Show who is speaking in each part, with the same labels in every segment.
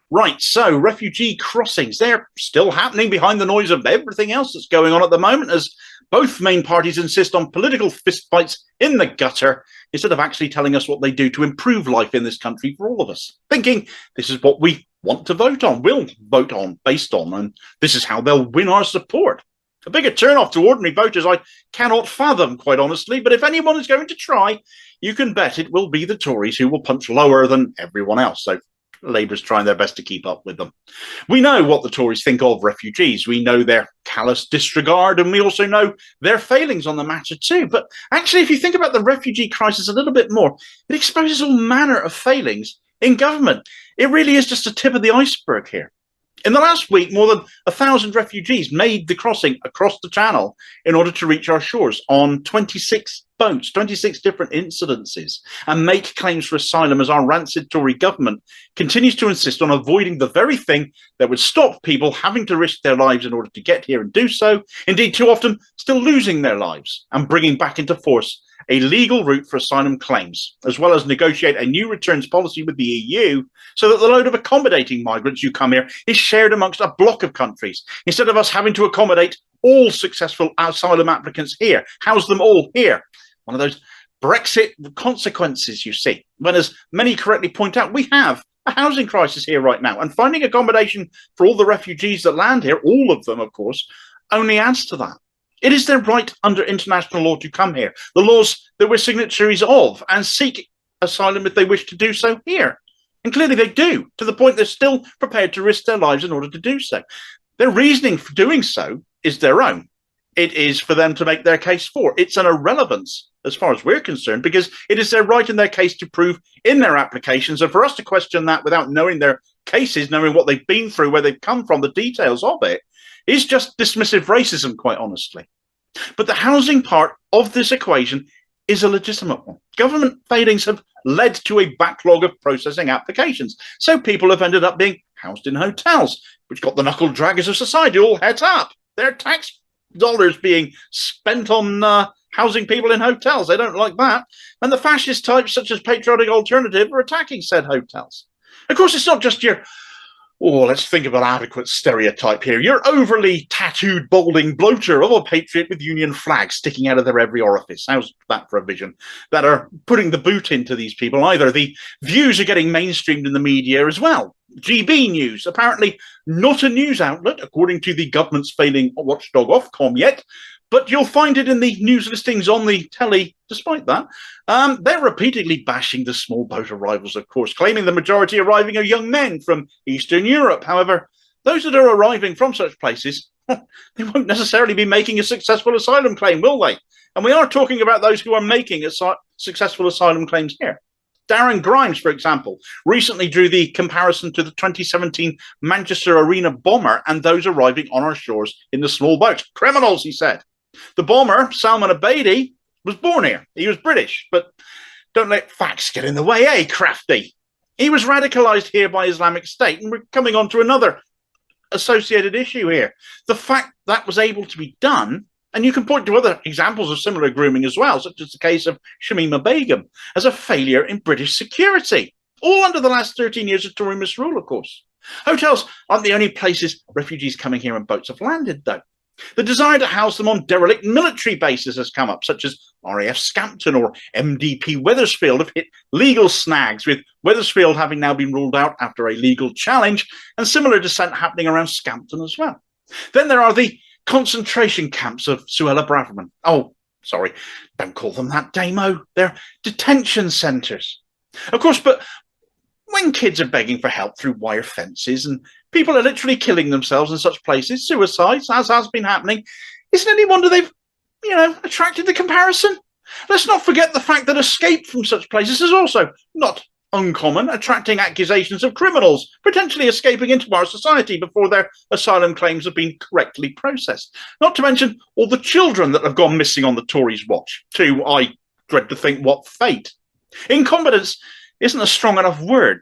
Speaker 1: Right, so refugee crossings, they're still happening behind the noise of everything else that's going on at the moment, as both main parties insist on political fistfights in the gutter instead of actually telling us what they do to improve life in this country for all of us. Thinking this is what we want to vote on, will vote on, based on, and this is how they'll win our support. A bigger turnoff to ordinary voters I cannot fathom, quite honestly, but if anyone is going to try, you can bet it will be the Tories, who will punch lower than everyone else. So Labour's trying their best to keep up with them. We know what the Tories think of refugees. We know their callous disregard, and we also know their failings on the matter too. But actually, if you think about the refugee crisis a little bit more, it exposes all manner of failings in government. It really is just a tip of the iceberg here. In the last week, more than 1,000 refugees made the crossing across the Channel in order to reach our shores on 26 boats, 26 different incidences, and make claims for asylum as our rancid Tory government continues to insist on avoiding the very thing that would stop people having to risk their lives in order to get here and do so, indeed too often still losing their lives, and bringing back into force a legal route for asylum claims, as well as negotiate a new returns policy with the EU so that the load of accommodating migrants who come here is shared amongst a bloc of countries, instead of us having to accommodate all successful asylum applicants here, house them all here. One of those Brexit consequences, you see, when, as many correctly point out, we have a housing crisis here right now, and finding accommodation for all the refugees that land here, all of them, of course, only adds to that. It is their right under international law to come here, the laws that we're signatories of, and seek asylum if they wish to do so here. And clearly they do, to the point they're still prepared to risk their lives in order to do so. Their reasoning for doing so is their own. It is for them to make their case for. It's an irrelevance as far as we're concerned, because it is their right in their case to prove in their applications, and for us to question that without knowing their cases, knowing what they've been through, where they've come from, the details of it, is just dismissive racism, quite honestly. But the housing part of this equation is a legitimate one. Government failings have led to a backlog of processing applications. So people have ended up being housed in hotels, which got the knuckle draggers of society all het up. Their tax dollars being spent on housing people in hotels. They don't like that. And the fascist types, such as Patriotic Alternative, are attacking said hotels. Of course, it's not just your let's think of an adequate stereotype here. Your overly tattooed, balding bloater of a patriot with Union flags sticking out of their every orifice. How's that for a vision? That are putting the boot into these people. Either the views are getting mainstreamed in the media as well. GB News, apparently not a news outlet, according to the government's failing watchdog Ofcom yet, but you'll find it in the news listings on the telly despite that. They're repeatedly bashing the small boat arrivals, of course, claiming the majority arriving are young men from Eastern Europe. However, those that are arriving from such places, they won't necessarily be making a successful asylum claim, will they? And we are talking about those who are making successful asylum claims here. Darren Grimes, for example, recently drew the comparison to the 2017 Manchester Arena bomber and those arriving on our shores in the small boat. Criminals, he said. The bomber, Salman Abedi, was born here. He was British, but don't let facts get in the way, eh, crafty? He was radicalised here by Islamic State, and we're coming on to another associated issue here. The fact that was able to be done, and you can point to other examples of similar grooming as well, such as the case of Shamima Begum, as a failure in British security, all under the last 13 years of Tory misrule, of course. Hotels aren't the only places refugees coming here in boats have landed, though. The desire to house them on derelict military bases has come up, such as RAF Scampton or MDP Wethersfield have hit legal snags, with Wethersfield having now been ruled out after a legal challenge, and similar dissent happening around Scampton as well. Then there are the concentration camps of Suella Braverman. Oh, sorry, don't call them that, Damo. They're detention centres. Of course, but when kids are begging for help through wire fences and people are literally killing themselves in such places, suicides, as has been happening, isn't any wonder they've, attracted the comparison? Let's not forget the fact that escape from such places is also not uncommon, attracting accusations of criminals potentially escaping into our society before their asylum claims have been correctly processed. Not to mention all the children that have gone missing on the Tories' watch, to, I dread to think, what fate. Incompetence isn't a strong enough word,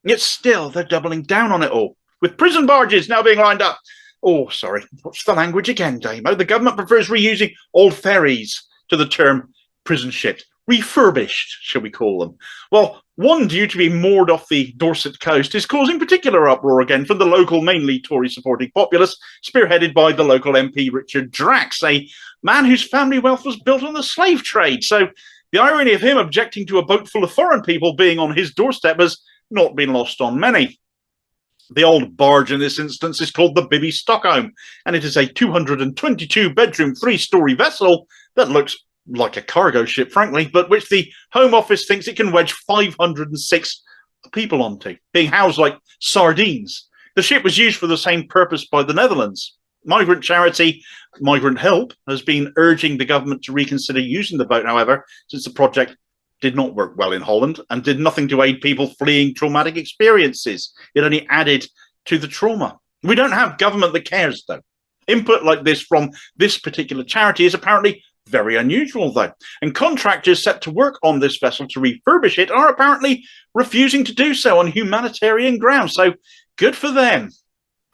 Speaker 1: yet still they're doubling down on it all, with prison barges now being lined up. Oh, sorry, what's the language again, Damo? The government prefers reusing old ferries to the term prison ship. refurbished, shall we call them. Well, one due to be moored off the Dorset coast is causing particular uproar again from the local, mainly Tory-supporting populace, spearheaded by the local MP Richard Drax, a man whose family wealth was built on the slave trade. So the irony of him objecting to a boat full of foreign people being on his doorstep has not been lost on many. The old barge in this instance is called the Bibby Stockholm, and it is a 222-bedroom, three-storey vessel that looks like a cargo ship, frankly, but which the Home Office thinks it can wedge 506 people onto, being housed like sardines. The ship was used for the same purpose by the Netherlands. Migrant charity Migrant Help has been urging the government to reconsider using the boat, however, since the project did not work well in Holland and did nothing to aid people fleeing traumatic experiences. It only added to the trauma. We don't have government that cares, though. Input like this from this particular charity is apparently very unusual, though, and contractors set to work on this vessel to refurbish it are apparently refusing to do so on humanitarian grounds, so good for them.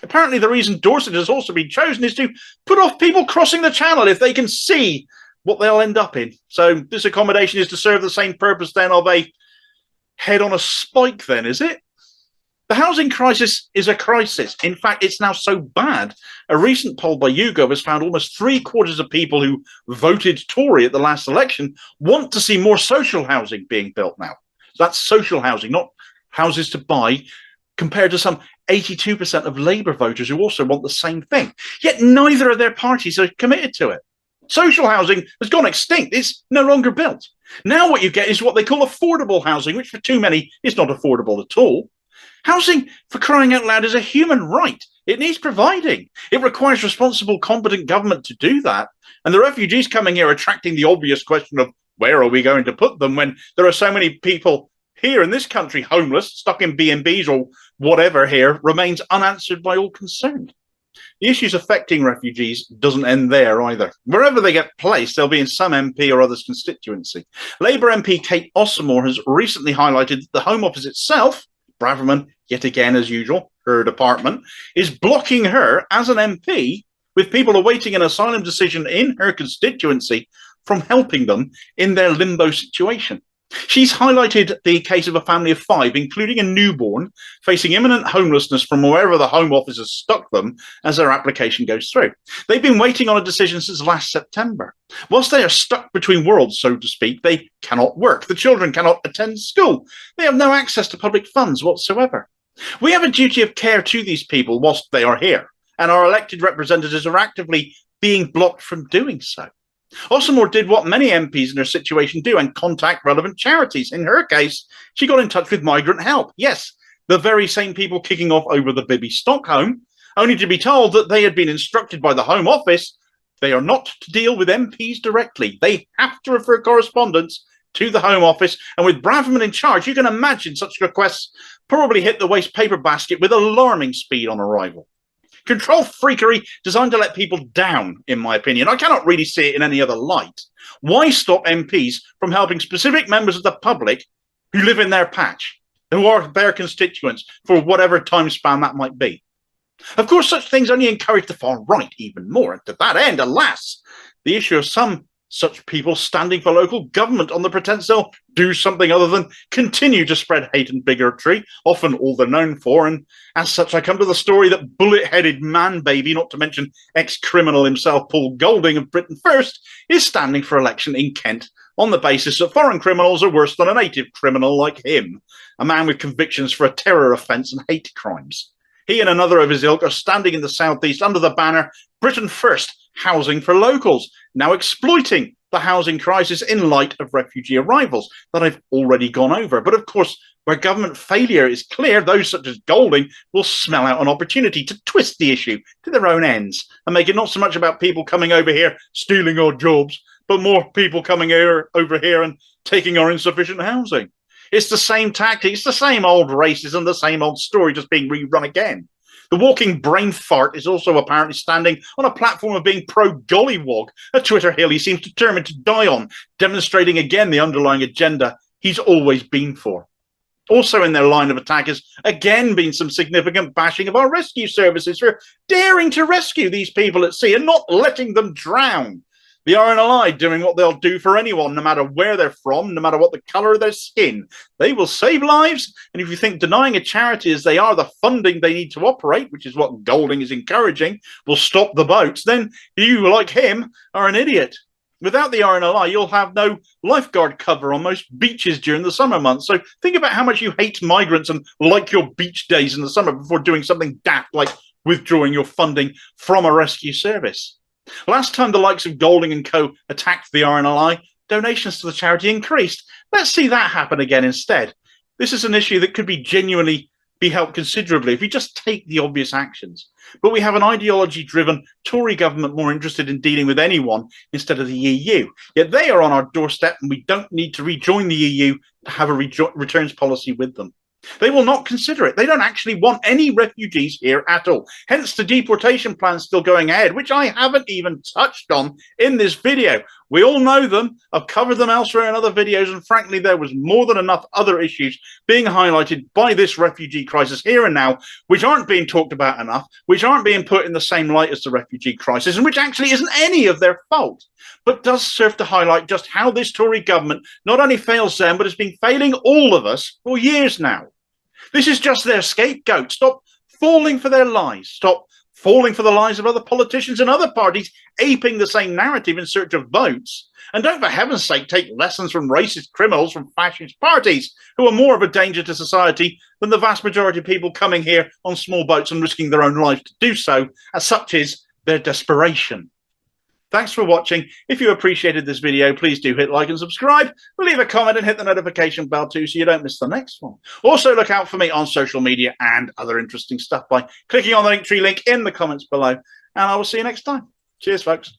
Speaker 1: Apparently the reason Dorset has also been chosen is to put off people crossing the channel if they can see what they'll end up in. So this accommodation is to serve the same purpose then of a head on a spike then, is it? The housing crisis is a crisis. In fact, it's now so bad. A recent poll by YouGov has found almost 3/4 of people who voted Tory at the last election want to see more social housing being built now. So that's social housing, not houses to buy, compared to some 82% of Labour voters who also want the same thing. Yet neither of their parties are committed to it. Social housing has gone extinct. It's no longer built. Now what you get is what they call affordable housing, which for too many is not affordable at all. Housing, for crying out loud, is a human right. It needs providing. It requires responsible, competent government to do that. And the refugees coming here attracting the obvious question of where are we going to put them when there are so many people here in this country homeless, stuck in B&Bs or whatever here, remains unanswered by all concerned. The issues affecting refugees doesn't end there either. Wherever they get placed, they'll be in some MP or other's constituency. Labour MP Kate Ossamore has recently highlighted that the Home Office itself, Braverman, yet again as usual, her department, is blocking her as an MP with people awaiting an asylum decision in her constituency from helping them in their limbo situation. She's highlighted the case of a family of 5, including a newborn, facing imminent homelessness from wherever the Home Office has stuck them as their application goes through. They've been waiting on a decision since last September. Whilst they are stuck between worlds, so to speak, they cannot work. The children cannot attend school. They have no access to public funds whatsoever. We have a duty of care to these people whilst they are here, and our elected representatives are actively being blocked from doing so. Ossamore did what many MPs in her situation do and contact relevant charities. In her case, she got in touch with Migrant Help. Yes, the very same people kicking off over the Bibby Stockholm, only to be told that they had been instructed by the Home Office they are not to deal with MPs directly. They have to refer correspondence to the Home Office, and with Braverman in charge, you can imagine such requests probably hit the waste paper basket with alarming speed on arrival. Control freakery designed to let people down, in my opinion. I cannot really see it in any other light. Why stop MPs from helping specific members of the public who live in their patch, who are their constituents, for whatever time span that might be? Of course, such things only encourage the far right even more. And to that end, alas, the issue of some such people standing for local government on the pretense they'll do something other than continue to spread hate and bigotry, often all they're known for. And as such, I come to the story that bullet-headed man-baby, not to mention ex-criminal himself, Paul Golding of Britain First, is standing for election in Kent on the basis that foreign criminals are worse than a native criminal like him, a man with convictions for a terror offence and hate crimes. He and another of his ilk are standing in the southeast under the banner Britain First, housing for locals, now exploiting the housing crisis in light of refugee arrivals that I've already gone over. But of course, where government failure is clear, those such as Golding will smell out an opportunity to twist the issue to their own ends and make it not so much about people coming over here stealing our jobs, but more people coming over here and taking our insufficient housing. It's the same tactic, it's the same old racism, the same old story just being rerun again. The walking brain fart is also apparently standing on a platform of being pro-gollywog, a Twitter hill he seems determined to die on, demonstrating again the underlying agenda he's always been for. Also in their line of attack has again been some significant bashing of our rescue services for daring to rescue these people at sea and not letting them drown. The RNLI doing what they'll do for anyone, no matter where they're from, no matter what the colour of their skin. They will save lives, and if you think denying a charity as they are the funding they need to operate, which is what Golding is encouraging, will stop the boats, then you, like him, are an idiot. Without the RNLI, you'll have no lifeguard cover on most beaches during the summer months. So think about how much you hate migrants and like your beach days in the summer before doing something daft like withdrawing your funding from a rescue service. Last time the likes of Golding and co attacked the RNLI, donations to the charity increased. Let's see that happen again instead. This is an issue that could be genuinely be helped considerably if we just take the obvious actions. But we have an ideology-driven Tory government more interested in dealing with anyone instead of the EU. Yet they are on our doorstep and we don't need to rejoin the EU to have a returns policy with them. They will not consider it. They don't actually want any refugees here at all. Hence the deportation plan still going ahead, which I haven't even touched on in this video. We all know them. I've covered them elsewhere in other videos, and frankly, there was more than enough other issues being highlighted by this refugee crisis here and now, which aren't being talked about enough, which aren't being put in the same light as the refugee crisis, and which actually isn't any of their fault, but does serve to highlight just how this Tory government not only fails them, but has been failing all of us for years now. This is just their scapegoat. Stop falling for their lies. Stop falling for the lies of other politicians and other parties aping the same narrative in search of votes. And don't, for heaven's sake, take lessons from racist criminals from fascist parties who are more of a danger to society than the vast majority of people coming here on small boats and risking their own lives to do so, as such is their desperation. Thanks for watching. If you appreciated this video, please do hit like and subscribe. Leave a comment and hit the notification bell too so you don't miss the next one. Also, look out for me on social media and other interesting stuff by clicking on the Linktree link in the comments below. And I will see you next time. Cheers, folks.